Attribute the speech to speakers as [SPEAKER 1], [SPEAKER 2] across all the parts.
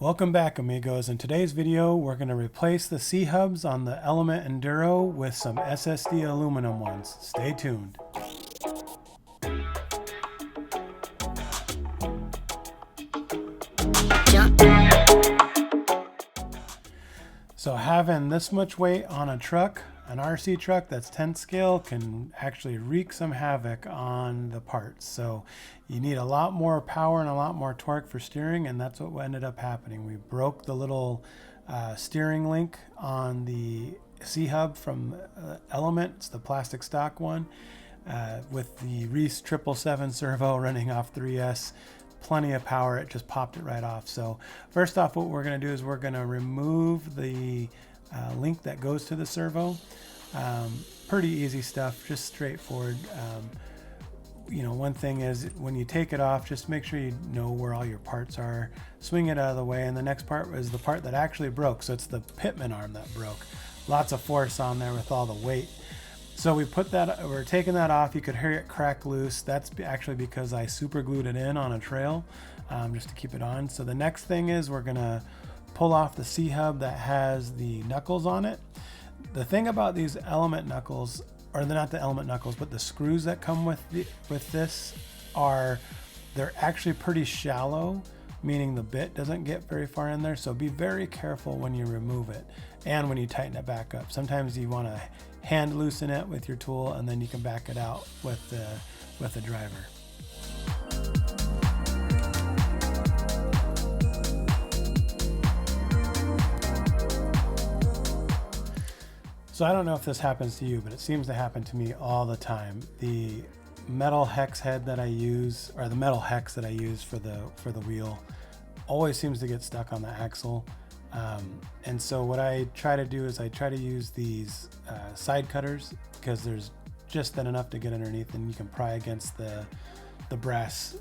[SPEAKER 1] Welcome back, amigos. In today's video, we're going to replace the C-hubs on the Element Enduro with some SSD aluminum ones. Stay tuned. So having this much weight on a truck, an RC truck that's 10 scale, can actually wreak some havoc on the parts. So you need a lot more power and a lot more torque for steering, and that's what ended up happening. We broke the little steering link on the C-hub from Element. It's the plastic stock one with the Reefs 777 servo running off 3S. Plenty of power, it just popped it right off. So first off, what we're going to do is we're going to remove the link that goes to the servo. Pretty easy stuff, just straightforward. You know, one thing is when you take it off, just make sure you know where all your parts are. Swing it out of the way, and the next part is the part that actually broke. So it's the pitman arm that broke. Lots of force on there with all the weight. So we're taking that off. You could hear it crack loose. That's actually because I super glued it in on a trail just to keep it on. So the next thing is we're gonna pull off the C-hub that has the knuckles on it. The thing about these Element knuckles, or they're not the Element knuckles, but the screws that come with this they're actually pretty shallow, meaning the bit doesn't get very far in there. So be very careful when you remove it and when you tighten it back up. Sometimes you want to hand loosen it with your tool, and then you can back it out with the driver. So I don't know if this happens to you, but it seems to happen to me all the time. The metal hex head that I use, or the metal hex that I use for the wheel, always seems to get stuck on the axle. And so what I try to do is I try to use these side cutters, because there's just then enough to get underneath, and you can pry against the brass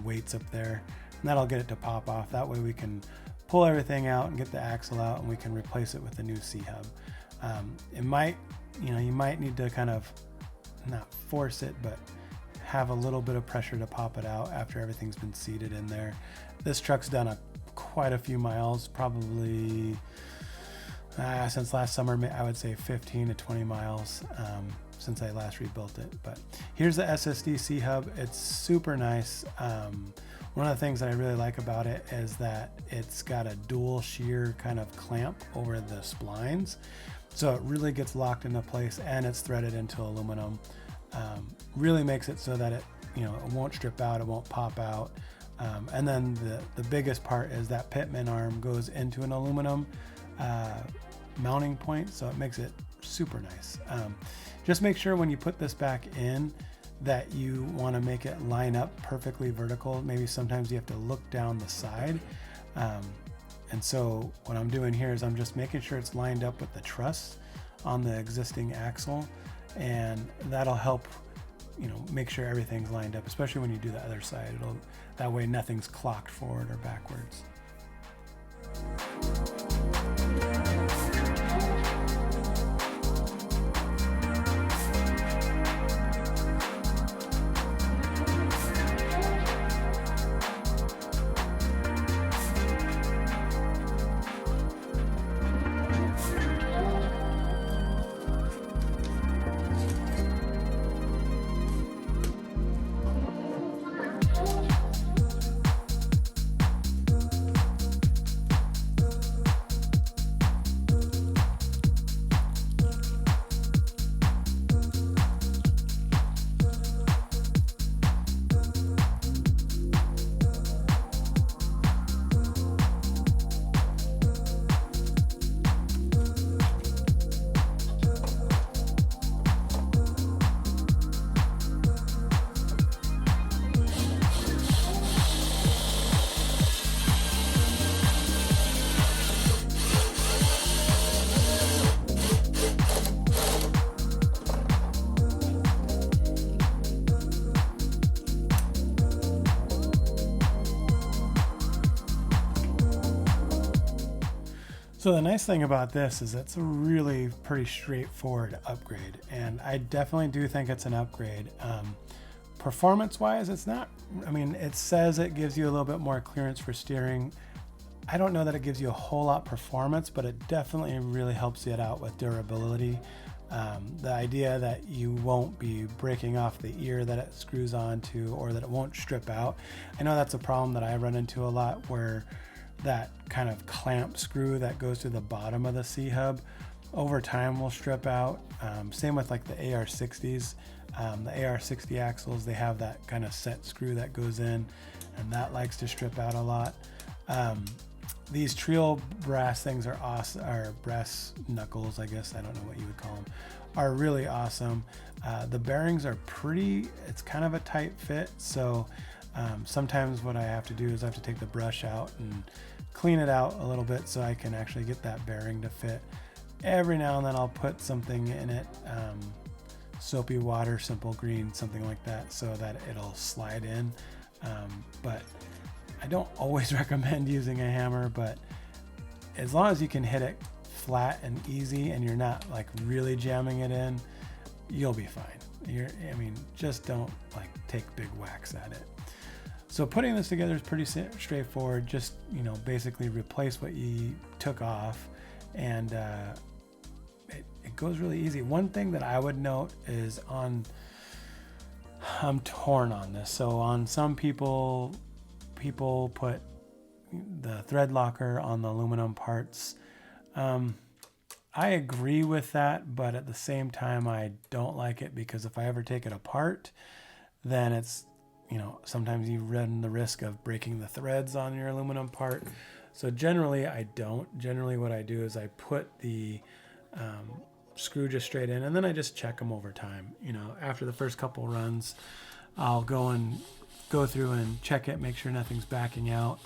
[SPEAKER 1] weights up there, and that'll get it to pop off. That way we can pull everything out and get the axle out, and we can replace it with the new C-hub. You might need to kind of not force it, but have a little bit of pressure to pop it out after everything's been seated in there. This truck's done quite a few miles, probably since last summer. I would say 15 to 20 miles since I last rebuilt it. But here's the SSD C-hub. It's super nice. One of the things that I really like about it is that it's got a dual shear kind of clamp over the splines, so it really gets locked into place, and it's threaded into aluminum. Really makes it so that it won't strip out, it won't pop out. And then the biggest part is that pitman arm goes into an aluminum mounting point, so it makes it super nice. Just make sure when you put this back in that you want to make it line up perfectly vertical. Maybe sometimes you have to look down the side. And so what I'm doing here is I'm just making sure it's lined up with the truss on the existing axle, and that'll help make sure everything's lined up, especially when you do the other side. That way nothing's clocked forward or backwards. So the nice thing about this is it's a really pretty straightforward upgrade, and I definitely do think it's an upgrade. Performance wise, it's not, I mean, it says it gives you a little bit more clearance for steering. I don't know that it gives you a whole lot performance, but it definitely really helps it out with durability. The idea that you won't be breaking off the ear that it screws onto, or that it won't strip out. I know that's a problem that I run into a lot, where that kind of clamp screw that goes to the bottom of the C-hub over time will strip out. Same with like the AR60s. The AR60 axles, they have that kind of set screw that goes in, and that likes to strip out a lot. These Trio brass things are awesome, or brass knuckles, I guess, I don't know what you would call them, are really awesome. The bearings are pretty, it's kind of a tight fit, so sometimes what I have to do is I have to take the brush out and clean it out a little bit so I can actually get that bearing to fit. Every now and then I'll put something in it, soapy water, simple green, something like that, so that it'll slide in. But I don't always recommend using a hammer, but as long as you can hit it flat and easy and you're not like really jamming it in, you'll be fine. Just don't like take big whacks at it. So putting this together is pretty straightforward. Just, basically replace what you took off, and it goes really easy. One thing that I would note is I'm torn on this. So on some people put the thread locker on the aluminum parts. I agree with that, but at the same time, I don't like it, because if I ever take it apart, then it's, sometimes you run the risk of breaking the threads on your aluminum part. So generally I don't. Generally what I do is I put the screw just straight in, and then I just check them over time. After the first couple runs, I'll go through and check it, make sure nothing's backing out.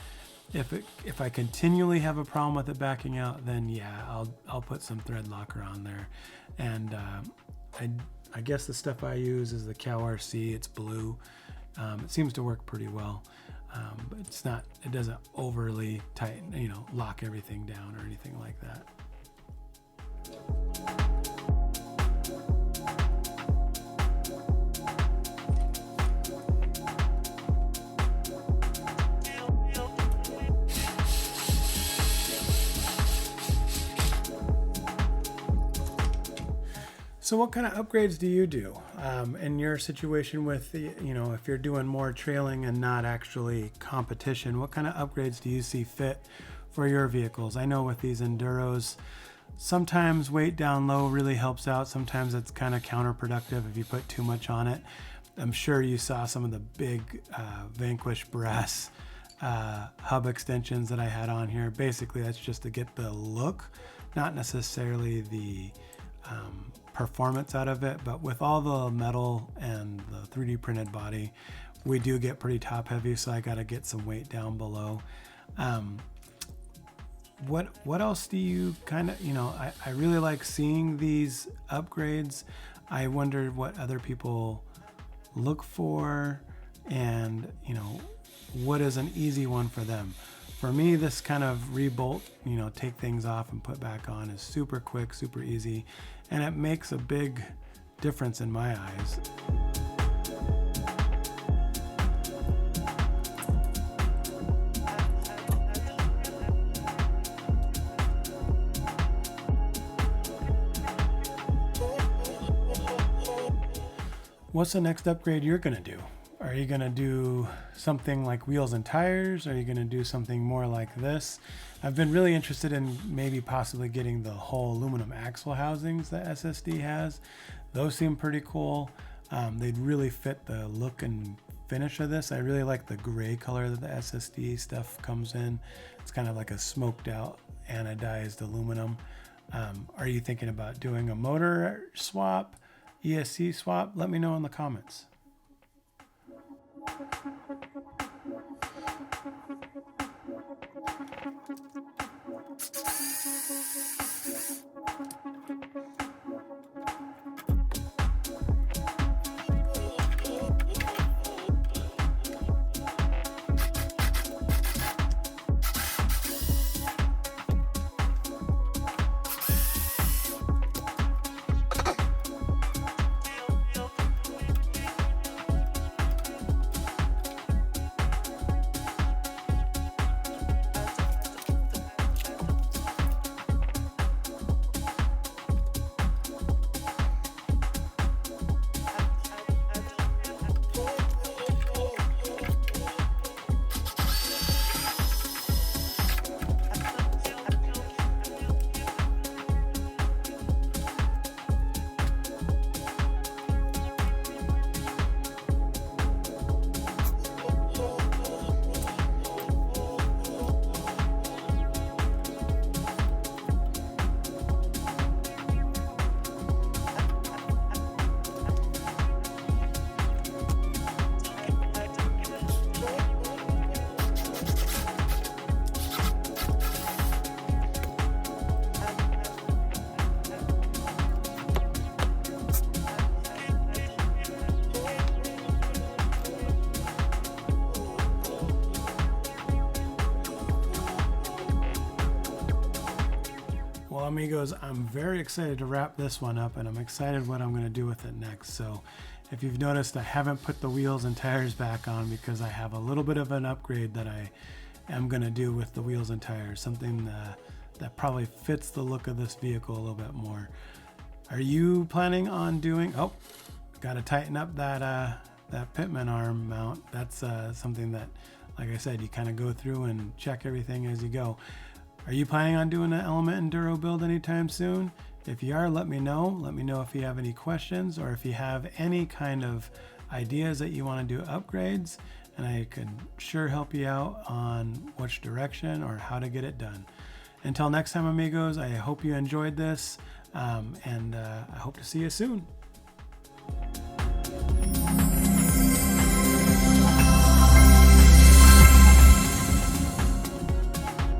[SPEAKER 1] If I continually have a problem with it backing out, then yeah, I'll put some thread locker on there. And I guess the stuff I use is the Cow RC. It's blue. It seems to work pretty well, but it doesn't overly tighten, lock everything down or anything like that. So what kind of upgrades do you do in your situation with the, if you're doing more trailing and not actually competition, what kind of upgrades do you see fit for your vehicles? I know with these Enduros, sometimes weight down low really helps out. Sometimes it's kind of counterproductive if you put too much on it. I'm sure you saw some of the big Vanquish brass hub extensions that I had on here. Basically, that's just to get the look, not necessarily the performance out of it, but with all the metal and the 3D printed body, we do get pretty top heavy, so I got to get some weight down below. What else do you kind of, I really like seeing these upgrades. I wonder what other people look for, and what is an easy one for them. For me, this kind of rebolt, take things off and put back on is super quick, super easy, and it makes a big difference in my eyes. What's the next upgrade you're going to do? Are you going to do something like wheels and tires? Are you going to do something more like this? I've been really interested in maybe possibly getting the whole aluminum axle housings that SSD has. Those seem pretty cool. They'd really fit the look and finish of this. I really like the gray color that the SSD stuff comes in. It's kind of like a smoked out anodized aluminum. Are you thinking about doing a motor swap, ESC swap? Let me know in the comments. amigos, I'm very excited to wrap this one up, and I'm excited what I'm going to do with it next. So if you've noticed, I haven't put the wheels and tires back on because I have a little bit of an upgrade that I am going to do with the wheels and tires, something that probably fits the look of this vehicle a little bit more. Are you planning on doing, oh, got to tighten up that pitman arm mount. That's something that, like I said, you kind of go through and check everything as you go. Are you planning on doing an Element Enduro build anytime soon? If you are, let me know. Let me know if you have any questions or if you have any kind of ideas that you want to do upgrades, and I could sure help you out on which direction or how to get it done. Until next time, amigos, I hope you enjoyed this, and I hope to see you soon.